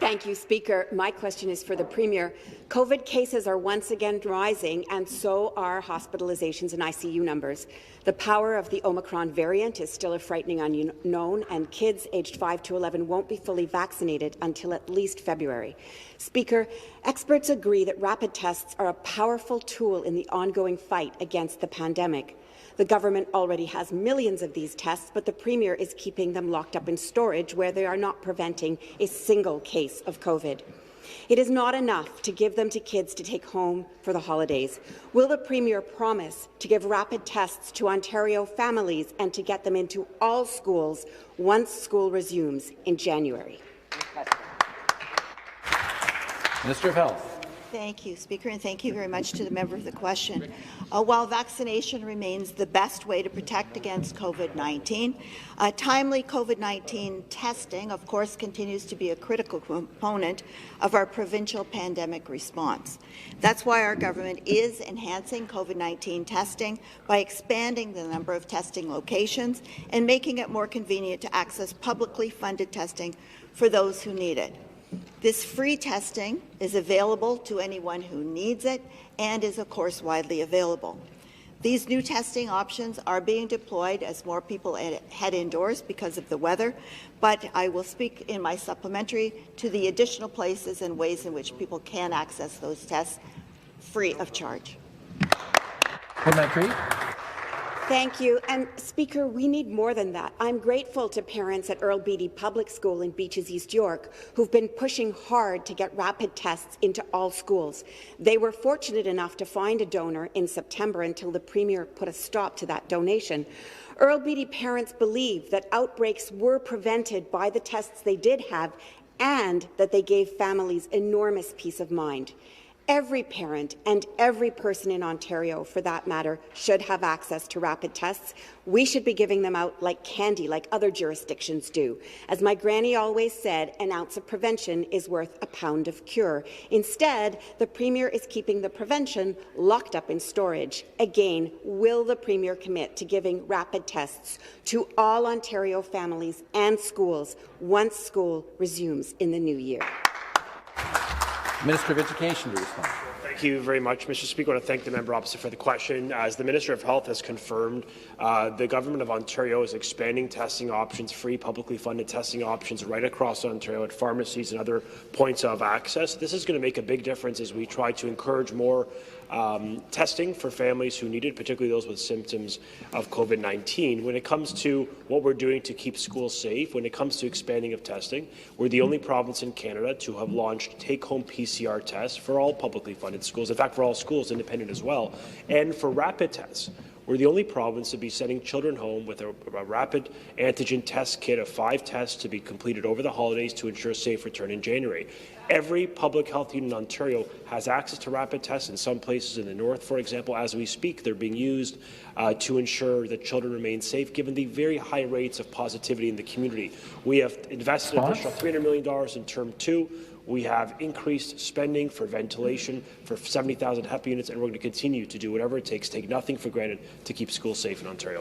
Thank you, Speaker. My question is for the Premier. COVID cases are once again rising, and so are hospitalizations and ICU numbers. The power of the Omicron variant is still a frightening unknown, and kids aged 5 to 11 won't be fully vaccinated until at least February. Speaker, experts agree that rapid tests are a powerful tool in the ongoing fight against the pandemic. The government already has millions of these tests, but the Premier is keeping them locked up in storage where they are not preventing a single case of COVID. It is not enough to give them to kids to take home for the holidays. Will the Premier promise to give rapid tests to Ontario families and to get them into all schools once school resumes in January? Minister of Health. Thank you, Speaker, and thank you very much to the member for the question. While vaccination remains the best way to protect against COVID-19, timely COVID-19 testing, of course, continues to be a critical component of our provincial pandemic response. That's why our government is enhancing COVID-19 testing by expanding the number of testing locations and making it more convenient to access publicly funded testing for those who need it. This free testing is available to anyone who needs it and is, of course, widely available. These new testing options are being deployed as more people head indoors because of the weather, but I will speak in my supplementary to the additional places and ways in which people can access those tests free of charge. Supplementary. Thank you. And Speaker, we need more than that. I'm grateful to parents at Earl Beatty Public School in Beaches, East York, who've been pushing hard to get rapid tests into all schools. They were fortunate enough to find a donor in September until the Premier put a stop to that donation. Earl Beatty parents believe that outbreaks were prevented by the tests they did have and that they gave families enormous peace of mind. Every parent and every person in Ontario, for that matter, should have access to rapid tests. We should be giving them out like candy, like other jurisdictions do. As my granny always said, an ounce of prevention is worth a pound of cure. Instead, the Premier is keeping the prevention locked up in storage. Again, will the Premier commit to giving rapid tests to all Ontario families and schools once school resumes in the new year? Minister of Education to respond. Thank you very much, Mr. Speaker. I want to thank the member opposite for the question. As the Minister of Health has confirmed, the Government of Ontario is expanding testing options, free publicly funded testing options right across Ontario at pharmacies and other points of access. This is going to make a big difference as we try to encourage more testing for families who need it, particularly those with symptoms of COVID-19. When it comes to what we're doing to keep schools safe, when it comes to expanding of testing, we're the only province in Canada to have launched take-home PCR tests for all publicly funded schools, in fact for all schools, independent as well, and for rapid tests. We're the only province to be sending children home with a rapid antigen test kit of 5 tests to be completed over the holidays to ensure a safe return in January. Every public health unit in Ontario has access to rapid tests. In some places in the north, for example, as we speak, they're being used to ensure that children remain safe, given the very high rates of positivity in the community. We have invested an additional $300 million in Term 2. We have increased spending for ventilation for 70,000 HEP units, and we're going to continue to do whatever it takes, take nothing for granted, to keep schools safe in Ontario.